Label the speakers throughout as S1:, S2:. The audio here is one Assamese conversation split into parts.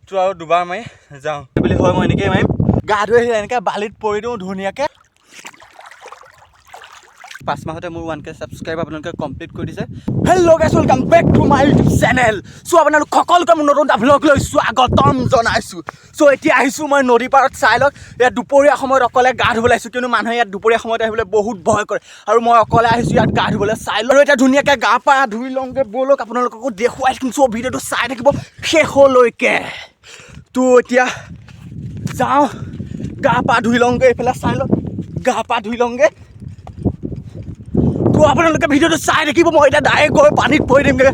S1: তো আৰু দুবাৰ মাৰি যাওঁ বুলি হয় মই এনেকৈ মাৰিম গা ধুই আহি এনেকৈ বালিত পৰি দিওঁ ধুনীয়াকৈ 5 মাহতে মোৰ 1K ছাবস্ক্ৰাইব আপোনালোকে কমপ্লিট কৰি দিছে hello' guys welcome back to my YouTube channel so' আপোনালোক সকলোকে মোৰ নতুন এটা ভ্লগ লৈ স্বাগতম জনাইছোঁ চ' এতিয়া আহিছোঁ মই নদী পাৰত চাই লওক ইয়াত দুপৰীয়া সময়ত অকলে গা ধুবলৈ আহিছোঁ কিয়নো মানুহে ইয়াত দুপৰীয়া সময়ত আহিবলৈ বহুত ভয় কৰে আৰু মই অকলে আহিছোঁ ইয়াত গা ধুবলৈ চাই লওক আৰু এতিয়া ধুনীয়াকৈ গা পা ধুই লওঁগৈ ব'লক আপোনালোককো দেখুৱাই থাকিম চ' ভিডিঅ'টো চাই থাকিব শেষলৈকে তো এতিয়া যাওঁ গা পা ধুই লওঁগৈ এইফালে চাই লওক গা পা ধুই লওঁগৈ তো আপোনালোকে ভিডিঅ'টো চাই থাকিব মই এতিয়া ডাইৰেক্ট গৈ পানীত পৰি দিমগৈ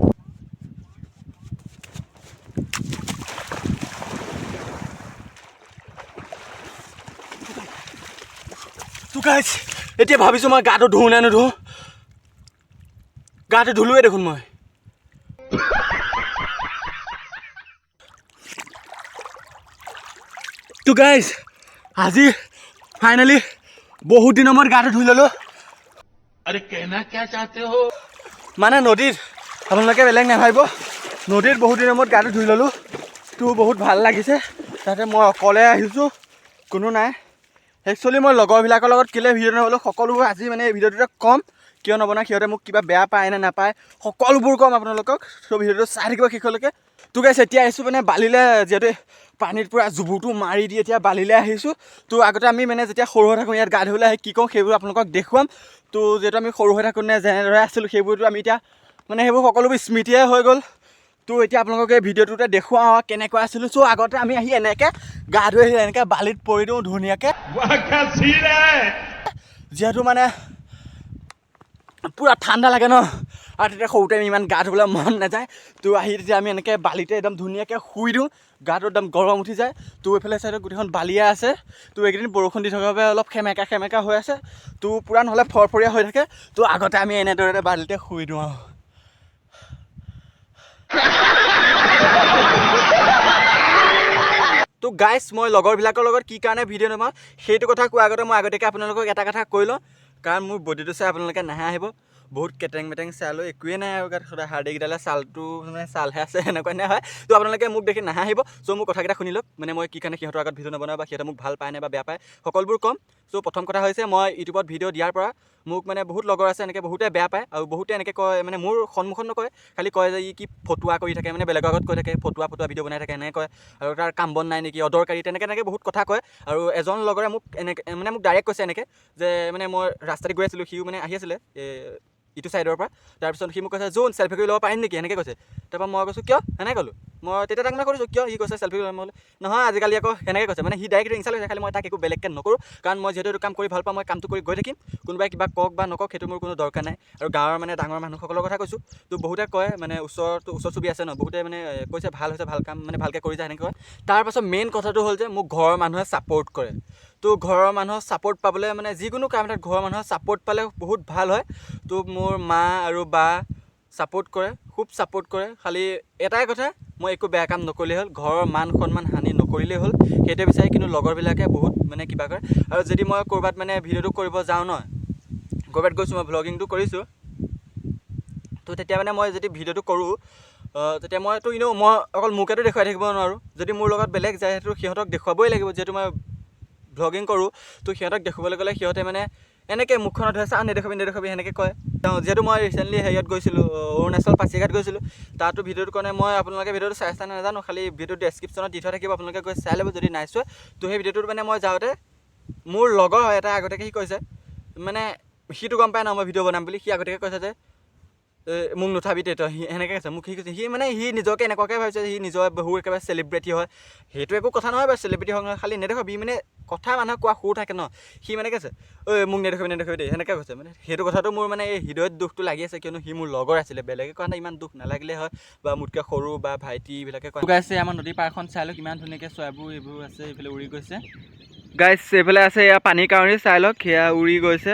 S1: তো গাইছ এতিয়া ভাবিছোঁ মই গাটো ধুওঁ নে নুধুওঁ গাটো ধুলোৱে দেখোন মই তো গাইছ আজি ফাইনেলি বহুত দিনৰ মূৰত গাটো ধুই ল'লোঁ
S2: अरे कहना क्या चाहते हो
S1: মানে নদীত আপোনালোকে বেলেগ নাভাবিব নদীত বহুত দিনৰ মূৰত গাটো ধুই ল'লোঁ তো বহুত ভাল লাগিছে তাতে মই অকলে আহিছোঁ কোনো নাই একচুৱেলি মই লগৰবিলাকৰ লগত কেলৈ ভিডিঅ' নবনালোঁ সকলোবোৰ আজি মানে এই ভিডিঅ'টোতে ক'ম কিয় নবনায় সিহঁতে মোক কিবা বেয়া পায় নে নাপায় সকলোবোৰ ক'ম আপোনালোকক চ' ভিডিঅ'টো চাই থাকিব শেষলৈকে তো গাইছ এতিয়া আহিছোঁ মানে বালিলৈ যিহেতু পানীত পূৰা জুবুটো মাৰি দি এতিয়া বালিলৈ আহিছোঁ তো আগতে আমি মানে যেতিয়া সৰু হৈ থাকোঁ ইয়াত গা ধুবলৈ আহি কি কওঁ সেইবোৰ আপোনালোকক দেখুৱাম তো যিহেতু আমি সৰু হৈ থাকোঁতে যেনেদৰে আছিলোঁ সেইবোৰতো আমি এতিয়া মানে সেইবোৰ সকলোবোৰ স্মৃতিয়ে হৈ গ'ল তো এতিয়া আপোনালোকে ভিডিঅ'টোতে দেখুৱাওঁ কেনেকুৱা আছিলোঁ চ' আগতে আমি আহি এনেকৈ গা ধুই আহি এনেকৈ বালিত পৰি দিওঁ ধুনীয়াকৈ যিহেতু মানে পূৰা ঠাণ্ডা লাগে ন আৰু তেতিয়া সৰুতে আমি ইমান গা ধুবলৈ মন নাযায় তো আহি তেতিয়া আমি এনেকৈ বালিতে একদম ধুনীয়াকৈ শুই দিওঁ গাটো একদম গৰম উঠি যায় তো এইফালে চাইডত গোটেইখন বালিয়া আছে তো এইকেইদিন বৰষুণ দি থকাৰ বাবে অলপ সেমেকা হৈ আছে তো পূৰা নহ'লে ফৰফৰীয়া হৈ থাকে তো আগতে আমি এনেদৰে বালিতে শুই দিওঁ আৰু তো গাইছ মই লগৰবিলাকৰ লগত কি কাৰণে ভিডিঅ' নবনাওঁ সেইটো কথা কোৱাৰ আগতে মই আগতীয়াকৈ আপোনালোকক এটা কথা কৈ লওঁ কাৰণ মোৰ বডিটো চাই আপোনালোকে নাহে আহিব বহুত কেটেং মেটেং চালোঁ একোৱেই নাই আৰু গাত সদায় হাৰ্ডিকেইডালে ছালটো মানে ছালহে আছে এনেকুৱা নে হয় তো আপোনালোকে মোক দেখি নাহে আহিব চ' মোৰ কথাকেইটা শুনি লওক মানে মই কি কাৰণে সিহঁতৰ আগত ভিডিঅ' নবনাওঁ বা সিহঁতে মোক ভাল পায় নে বা বেয়া পায় সকলোবোৰ ক'ম চ' প্ৰথম কথা হৈছে মই ইউটিউবত ভিডিঅ' দিয়াৰ পৰা মোক মানে বহুত লগৰ আছে এনেকৈ বহুতে বেয়া পায় আৰু বহুতে এনেকৈ কয় মানে মোৰ সন্মুখত নকয় খালি কয় যে ই কি ফটুৱা কৰি থাকে মানে বেলেগৰ আগত কৈ থাকে ফটুৱা ভিডিঅ' বনাই থাকে এনেকৈ কয় আৰু তাৰ কাম বন নাই নেকি অদৰকাৰী তেনেকৈ বহুত কথা কয় আৰু এজন লগৰে মোক এনেকৈ মানে মোক ডাইৰেক্ট কৈছে এনেকৈ যে মানে মই ৰাস্তাত গৈ আছিলোঁ সিও মানে আহি আছিলে ইটো ছাইডৰ পৰা তাৰপিছত সি মোক কৈছে জোন চেল্ফি কৰি ল'ব পাৰিম নেকি এনেকৈ কৈছে তাৰপৰা মই কৈছোঁ কিয় এনেকৈ ক'লোঁ মই তেতিয়া তাক মই কৰিছোঁ কিয় সি কৈছে চেল্ফি কৰি মই নহয় আজিকালি আকৌ সেনেকৈ কৈছে মানে সি ডাইৰেক্ট ইনচাল্ট হৈছে খালি মই তাক একো বেলেগকৈ নকৰোঁ কাৰণ মই যিহেতু এইটো কাম কৰি ভাল পাওঁ মই কামটো কৰি গৈ থাকিম কোনোবাই কিবা কওক বা নকওক সেইটো মোৰ কোনো দৰকাৰ নাই আৰু গাঁৱৰ মানে ডাঙৰ মানুহসকলৰ কথা কৈছোঁ তো বহুতে কয় মানে ওচৰ চুবুৰী আছে ন বহুতে মানে কৈছে ভাল হৈছে ভাল কাম মানে ভালকৈ কৰি যায় সেনেকৈ কয় তাৰপাছত মেইন কথাটো হ'ল যে মোক ঘৰৰ মানুহে ছাপোৰ্ট কৰে তো ঘৰৰ মানুহৰ ছাপোৰ্ট পাবলৈ মানে যিকোনো কাম এটাত ঘৰৰ মানুহৰ ছাপোৰ্ট পালে বহুত ভাল হয় তো মোৰ মা আৰু বা ছাপোৰ্ট কৰে খুব ছাপোৰ্ট কৰে খালি এটাই কথা মই একো বেয়া কাম নকৰিলেই হ'ল ঘৰৰ মান সন্মান হানি নকৰিলেই হ'ল সেইটোৱে বিচাৰে কিন্তু লগৰবিলাকে বহুত মানে কিবা কৰে আৰু যদি মই ক'ৰবাত মানে ভিডিঅ'টো কৰিব যাওঁ ন ক'ৰবাত গৈছোঁ মই ভ্লগিংটো কৰিছোঁ তো তেতিয়া মানে মই যদি ভিডিঅ'টো কৰোঁ তেতিয়া মইতো এনেও মই অকল মোকেতো দেখুৱাই থাকিব নোৱাৰোঁ যদি মোৰ লগত বেলেগ যায় সেইটো সিহঁতক দেখুৱাবই লাগিব যিহেতু মই ভ্লগিং কৰোঁ তো সিহঁতক দেখুৱাবলৈ গ'লে সিহঁতে মানে এনেকৈ মুখখনত ধৰে চাওঁ নেদেখাবি সেনেকৈ কয় যিহেতু মই ৰিচেণ্টলি হেৰিয়ত গৈছিলোঁ অৰুণাচল পাছিঘাট গৈছিলোঁ তাতো ভিডিঅ'টোৰ কাৰণে মই আপোনালোকে ভিডিঅ'টো চাই নাজানো খালি ভিডিঅ'টো ডেছক্ৰিপশ্যনত দি থোৱা থাকিব আপোনালোকে গৈ চাই ল'ব যদি নাই চোৱা তো সেই ভিডিঅ'টোত মানে মই যাওঁতে মোৰ লগৰ এটা আগতীয়াকৈ সি কৈছে মানে সিটো গম পায় ন মই ভিডিঅ' বনাম বুলি সি আগতীয়াকৈ কৈছে যে মোক নুঠাবি তই সি সেনেকৈ কৈছে মোক সি কৈছে সি মানে সি নিজকে এনেকুৱাকৈ ভাবিছে সি নিজৰ বহু একেবাৰে চেলিব্ৰিটি হয় সেইটো একো কথা নহয় বাৰু চেলিব্ৰিটি হওক নহয় খালি নেদেখাবি মানে কথা মানুহে কোৱা সুৰ থাকে ন সি মানে কৈছে ঐ মোক নেদেখাবি দেই সেনেকৈ কৈছে মানে সেইটো কথাটো মোৰ মানে এই হৃদয়ত দুখটো লাগি আছে কিয়নো সি মোৰ লগৰ আছিলে বেলেগে কোৱা ইমান দুখ নালাগিলে হয় বা মোতকৈ সৰু বা ভাইটিবিলাকে কয় আছে আমাৰ নদী পাৰখন চাই লওক কিমান ধুনীয়াকৈ চৰাইবোৰ এইবোৰ আছে এইফালে উৰি গৈছে গাইছ এইফালে আছে এয়া পানীৰ কাৰণে চাই লওক সেয়া উৰি গৈছে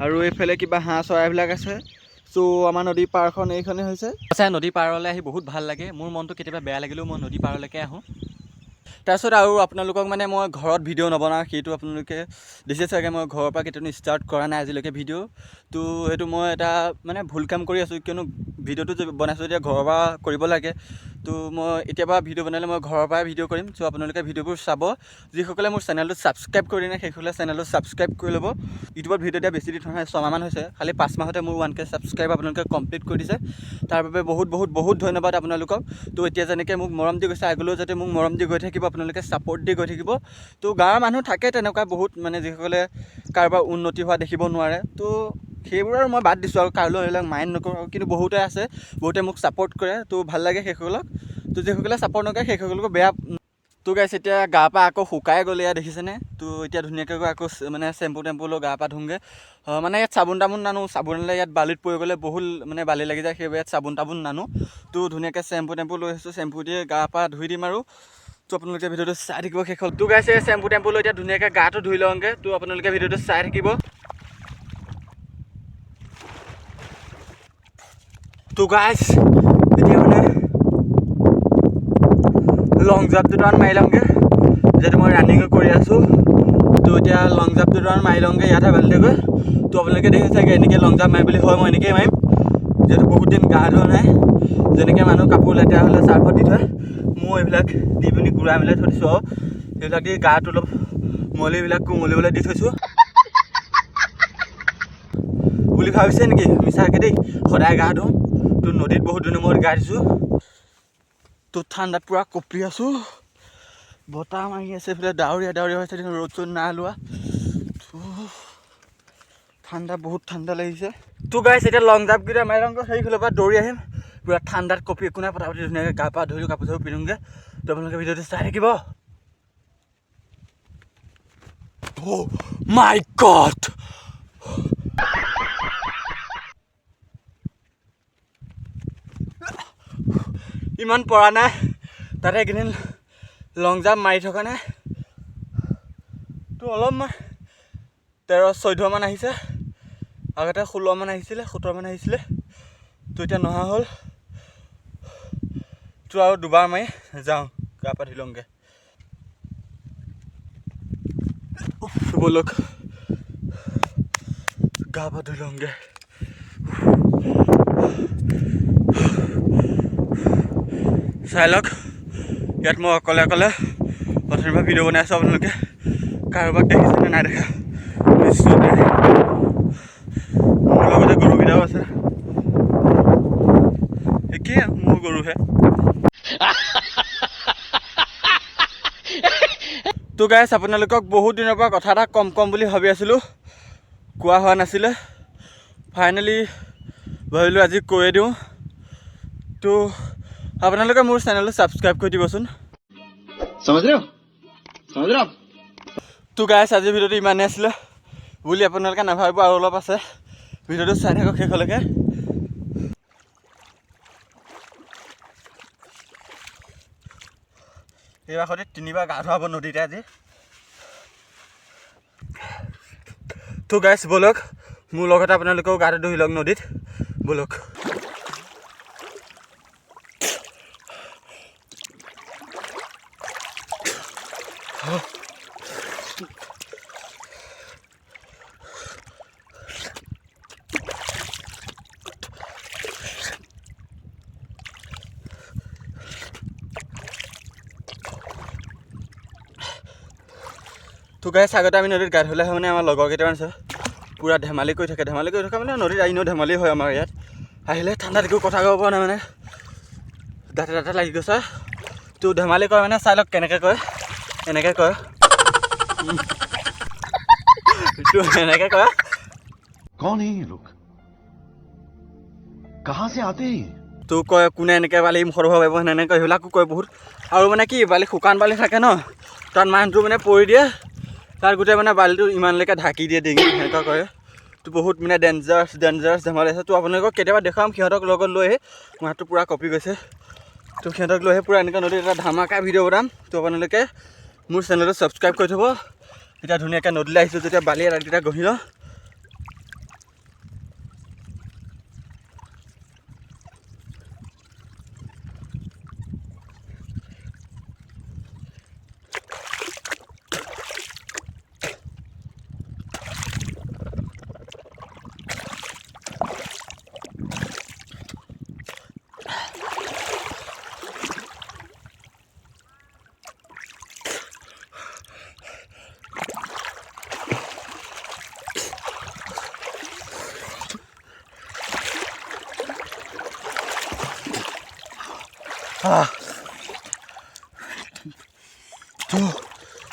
S1: আৰু এইফালে কিবা হাঁহ চৰাইবিলাক আছে চ' আমাৰ নদী পাৰখন এইখনেই হৈছে সঁচাই নদী পাৰলৈ আহি বহুত ভাল লাগে মোৰ মনটো কেতিয়াবা বেয়া লাগিলেও মই নদী পাৰলৈকে আহোঁ তাৰপিছত আৰু আপোনালোকক মানে মই ঘৰত ভিডিঅ' নবনাওঁ সেইটো আপোনালোকে দিছে চাগে মই ঘৰৰ পৰা কেতিয়াও ষ্টাৰ্ট কৰা নাই আজিলৈকে ভিডিঅ' তো সেইটো মই এটা মানে ভুল কাম কৰি আছোঁ কিয়নো ভিডিঅ'টো বনাইছোঁ এতিয়া ঘৰৰ পৰা কৰিব লাগে তো মই এতিয়াবা ভিডিঅ' বনালে মই ঘৰৰ পৰাই ভিডিঅ' কৰিম। চ' আপোনালোকে ভিডিঅ'বোৰ চাব। যিসকলে মোৰ চেনেলটো ছাবস্ক্ৰাইব কৰি নাই সেইসকলে চেনেলটো ছাবস্ক্ৰাইব কৰি ল'ব। ইউটিউবত ভিডিঅ' দিয়া বেছি দিন নহয়, 6 মাহমান হৈছে। খালি 5 মাহতে মোৰ 1K ছাবস্ক্ৰাইব আপোনালোকে কমপ্লিট কৰি দিছে। তাৰ বাবে বহুত বহুত বহুত ধন্যবাদ আপোনালোকক। তো এতিয়া যেনেকৈ মোক মৰম দি গৈছে, আগলৈও যাতে মোক মৰম দি গৈ থাকিব, আপোনালোকে ছাপোৰ্ট দি গৈ থাকিব। তো গাঁৱৰ মানুহ থাকে তেনেকুৱা বহুত, মানে যিসকলে কাৰোবাৰ উন্নতি হোৱা দেখিব নোৱাৰে। তো সেইবোৰ আৰু মই বাদ দিছোঁ আৰু কাৰোলৈ এইবিলাক মাইণ্ড নকৰোঁ। কিন্তু বহুতে আছে, বহুতে মোক ছাপোৰ্ট কৰে, তো ভাল লাগে সেইসকলক। তো যিসকলে ছাপোৰ্ট নকৰে সেইসকলকো বেয়া। তো গাইছ এতিয়া গা পা আকৌ শুকাই গ'লে ইয়াত দেখিছেনে। তো এতিয়া ধুনীয়াকৈ গৈ আকৌ মানে চেম্পু টেম্পু লৈ গা পা ধুংগৈ। মানে ইয়াত চাবোন তাবোন নানো, চাবোন নানিলে ইয়াত বালিত পৰি গ'লে বহুত মানে বালি লাগি যায়, সেইবাবে ইয়াত চাবোন তাবোন নানো। তো ধুনীয়াকৈ চেম্পু টেম্পু লৈ আহিছোঁ, চেম্পু দিয়ে গা পা ধুই দিম আৰু। তো আপোনালোকে ভিডিঅ'টো চাই থাকিব শেষ হ'ল। তো গাইছে চেম্পু টেম্পু লৈ এতিয়া ধুনীয়াকৈ গাটো ধুই লওঁগৈ। তো আপোনালোকে ভিডিঅ'টো চাই থাকিব। তো গাইছ এতিয়া মানে লং জাম্প দুটামান মাৰি লওঁগৈ, যিহেতু মই ৰানিঙো কৰি আছোঁ। তো এতিয়া লং জাম্প দুটামান মাৰি লওঁগৈ ইয়াতে বালিতে গৈ। তো আপোনালোকে দেখিছে চাগে এনেকৈ লং জাম্প মাৰি বুলি হয়, মই এনেকৈয়ে মাৰিম। যিহেতু বহুত দিন গা ধোৱা নাই, যেনেকৈ মানুহ কাপোৰ লেতেৰা হ'লে চাৰ্ফত দি থয়, মই এইবিলাক দি পিনি ঘূৰাই মেলাই থৈ দিছোঁ। আৰু সেইবিলাক দি গাটো অলপ মলিবিলাক কোমলিবলৈ দি থৈছোঁ বুলি ভাবিছে নেকি? মিছাকৈ দেই, সদায় গা ধুওঁ। তো নদীত বহুত দিনৰ মূৰত গা ধুইছোঁ। তো ঠাণ্ডাত পূৰা কঁপি আছোঁ, বতাহ মাৰি আছে, এইফালে ডাৱৰীয়া ডাৱৰীয়া হৈছে, ৰ'দ চ'দ নাই ওলোৱা। ঠাণ্ডা, বহুত ঠাণ্ডা লাগিছে। তো গাইছ এতিয়া লং জাম্পকেইটা মাৰি লওঁগৈ, সেইফালৰ পৰা দৌৰি আহিম। পূৰা ঠাণ্ডাত কঁপি একো নাই, পটাপটি ধুনীয়াকৈ গা পা ধুলোঁ, কাপোৰ চাপোৰ পিন্ধোগৈ। তো আপোনালোকে ভিডিঅ'টো চাই থাকিব। Oh my God! ইমান পৰা নাই, তাতে এইকেইদিন লং জাম্প মাৰি থকা নাই। তো অলপমান 13-14 মান আহিছে, আগতে 16 মান আহিছিলে, 17 মান আহিছিলে। তো এতিয়া নহা হ'ল। তো আৰু দুবাৰ মাৰি যাওঁ, গা পা ধুই লওঁগৈ। ব'লক গা পা ধুই লওঁগৈ। চাই লওক, ইয়াত মই অকলে অকলে প্ৰথমে পৰা ভিডিঅ' বনাই আছোঁ। আপোনালোকে কাৰোবাক দেখিছেনে নাই দেখা নিশ্চয় নাই। মোৰ লগতে গৰুকেইটাও আছে, একেই মোৰ গৰুহে। তো গাইছ আপোনালোকক বহুত দিনৰ পৰা কথা এটা কম বুলি ভাবি আছিলোঁ, কোৱা হোৱা নাছিলে। ফাইনেলি ভাবিলোঁ আজি কৈয়ে দিওঁ। তো আপোনালোকে মোৰ চেনেলটো ছাবস্ক্ৰাইব কৰি দিবচোন। তো গাইছ আজি ভিডিঅ'টো ইমানেই আছিলে বুলি আপোনালোকে নাভাবিব, আৰু অলপ আছে। ভিডিঅ'টো চাই থাকক শেষলৈকে। এইবাৰ সৈতে 3বাৰ গা ধুৱাব নদীতে আজি। তো গাইছ ব'লক, মোৰ লগতে আপোনালোকেও গাটো ধুই লওক নদীত, ব'লক। তো গাইছ আগতে আমি নদীত গা ধুলে হয় মানে আমাৰ লগৰ কেইটামান আছে, পূৰা ধেমালি কৰি থাকে মানে নদীত এনেও ধেমালি হয় আমাৰ ইয়াত। আহিলে ঠাণ্ডাত একো কথা ক'ব পৰা নাই, মানে দাঁতে লাগি গৈছে। তো ধেমালি কৰে মানে চাই লওক কেনেকৈ কয়, এনেকৈ কয়। তো এনেকৈ কয়,
S3: कौन है ये लोग, कहाँ से आते हैं?
S1: তো কয় কোনে এনেকৈ বালি মুখত হ'ব পাৰিব, সেনেকৈ সেইবিলাকো কয় বহুত। আৰু মানে কি বালি শুকান বালি থাকে ন, তাত মানুহটো মানে পৰি দিয়ে, তাত গোটেই মানে বালিটো ইমানলৈকে ঢাকি দিয়ে ডিঙি, সেনেকুৱা কৰে। তো বহুত মানে ডেঞ্জাৰাছ ধেমালি আছে। তো আপোনালোকক কেতিয়াবা দেখাম, সিহঁতক লগত লৈ আহি মোৰ হাতটো পূৰা কঁপি গৈছে। তো সিহঁতক লৈ আহি পূৰা এনেকৈ নদীত এটা ধামাকা ভিডিঅ' বনাম। তো আপোনালোকে মোৰ চেনেলটো ছাবস্ক্ৰাইব কৰি থ'ব। এতিয়া ধুনীয়াকৈ নদীলৈ আহিছোঁ যেতিয়া বালি এটা গঢ়ি লওঁ।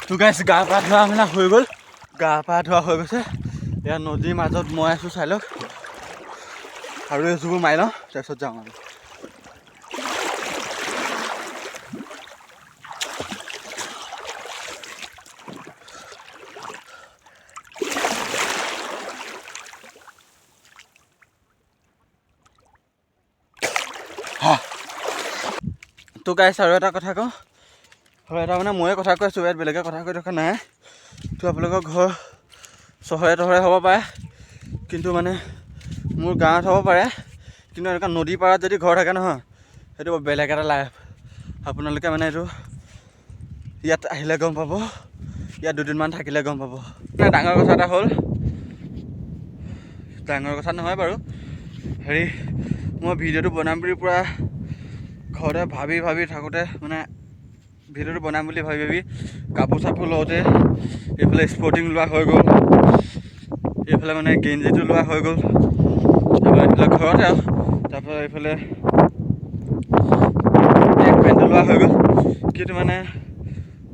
S1: তো গাইছ গা পা ধোৱা মেলা হৈ গ'ল গা পা ধোৱা হৈ গৈছে এয়া নদীৰ মাজত মই আছোঁ চাই লওক আৰু এই জোৰ মাৰি লওঁ তাৰপিছত যাওঁ আৰু তো গাইছ আৰু এটা কথা কওঁ হয় এটা মানে ময়ে কথা কৈ আছোঁ ইয়াত বেলেগে কথা কৈ থকা নাই তো আপোনালোকৰ ঘৰ চহৰে তহৰে হ'ব পাৰে কিন্তু মানে মোৰ গাঁৱত হ'ব পাৰে কিন্তু এনেকুৱা নদী পাৰত যদি ঘৰ থাকে নহয় সেইটো বেলেগ এটা লাইফ আপোনালোকে মানে এইটো ইয়াত আহিলে গম পাব ইয়াত দুদিনমান থাকিলে গম পাব মানে ডাঙৰ কথা এটা হ'ল ডাঙৰ কথা নহয় বাৰু হেৰি মই ভিডিঅ'টো বনাম বুলি পূৰা ঘৰতে ভাবি থাকোঁতে মানে ভিডিঅ'টো বনাম বুলি ভাবি কাপোৰ চাপোৰ লওঁতে এইফালে স্পৰ্টিং লোৱা হৈ গ'ল এইফালে মানে গেঞ্জিটো লোৱা হৈ গ'ল তাৰপৰা এইফালে ঘৰতে আৰু তাৰপৰা এইফালে ট্ৰেক পেণ্টটো লোৱা হৈ গ'ল কিন্তু মানে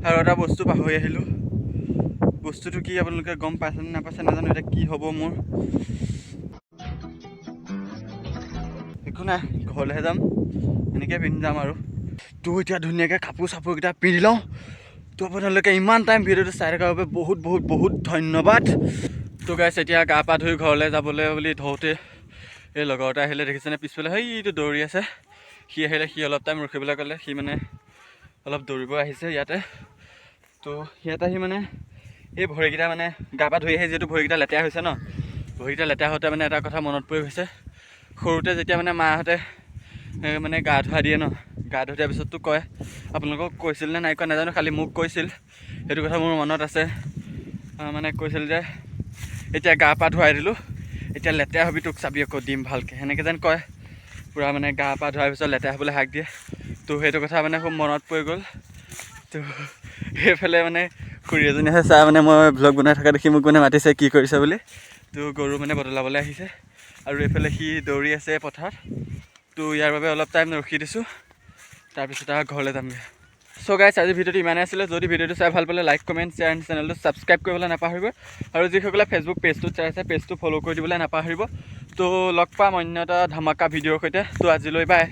S1: আৰু এটা বস্তু পাহৰি আহিলোঁ বস্তুটো কি আপোনালোকে গম পাইছে নে নাপাইছে নাজানো এতিয়া কি হ'ব মোৰ একো নাই ঘৰলৈহে যাম এনেকৈ পিন্ধি যাম আৰু তো এতিয়া ধুনীয়াকৈ কাপোৰ চাপোৰকেইটা পিন্ধি লওঁ তো আপোনালোকে ইমান টাইম ভিডিঅ'টো চাই থকাৰ বাবে বহুত ধন্যবাদ তো গাইছ এতিয়া গা পা ধুই ঘৰলৈ যাবলৈ বুলি ধৰোঁতে এই লগৰ এটা আহিলে দেখিছেনে পিছফালে সেইটো দৌৰি আছে সি আহিলে সি অলপ টাইম ৰখিবলৈ ক'লে সি মানে অলপ দৌৰিব আহিছে ইয়াতে তো ইয়াত আহি মানে এই ভৰিকেইটা মানে গা পা ধুই আহি যিহেতু ভৰিকেইটা লেতেৰা হৈছে ন ভৰিকেইটা লেতেৰা হওঁতে মানে এটা কথা মনত পৰি গৈছে সৰুতে যেতিয়া মানে মাহঁতে মানে গা ধুৱাই দিয়ে ন গা ধুই দিয়াৰ পিছততো কয় আপোনালোকক কৈছিল নে নাই কোৱা নাজানো খালি মোক কৈছিল সেইটো কথা মোৰ মনত আছে মানে কৈছিল যে এতিয়া গা পা ধুৱাই দিলোঁ এতিয়া লেতেৰা হ'বি তোক চাবি আকৌ দিম ভালকৈ সেনেকৈ যেন কয় পূৰা মানে গা পা ধোৱাৰ পিছত লেতেৰা হ'বলৈ হাক দিয়ে তো সেইটো কথা মানে খুব মনত পৰি গ'ল তো সেইফালে মানে খুৰী এজনীহে চাই মানে মই ভ্লগ বনাই থকা দেখি মোক মানে মাতিছে কি কৰিছে বুলি তো গৰু মানে বদলাবলৈ আহিছে আৰু এইফালে সি দৌৰি আছে পথাৰত তো ইয়াৰ বাবে অলপ টাইম ৰখি দিছোঁ তাৰপিছত আৰু ঘৰলৈ যামগৈ চ' গাইছ আজি ভিডিঅ'টো ইমানেই আছিলে যদি ভিডিঅ'টো চাই ভাল পালে লাইক কমেণ্ট শ্বেয়াৰ এণ্ড চেনেলটো ছাবস্ক্ৰাইব কৰিবলৈ নাপাহৰিব আৰু যিসকলে ফেচবুক পেজটোত চাই আছে পেজটো ফ'ল' কৰি দিবলৈ নাপাহৰিব তো লগ পাম অন্য এটা ধামাকা ভিডিঅ'ৰ সৈতে তো আজিলৈ বাই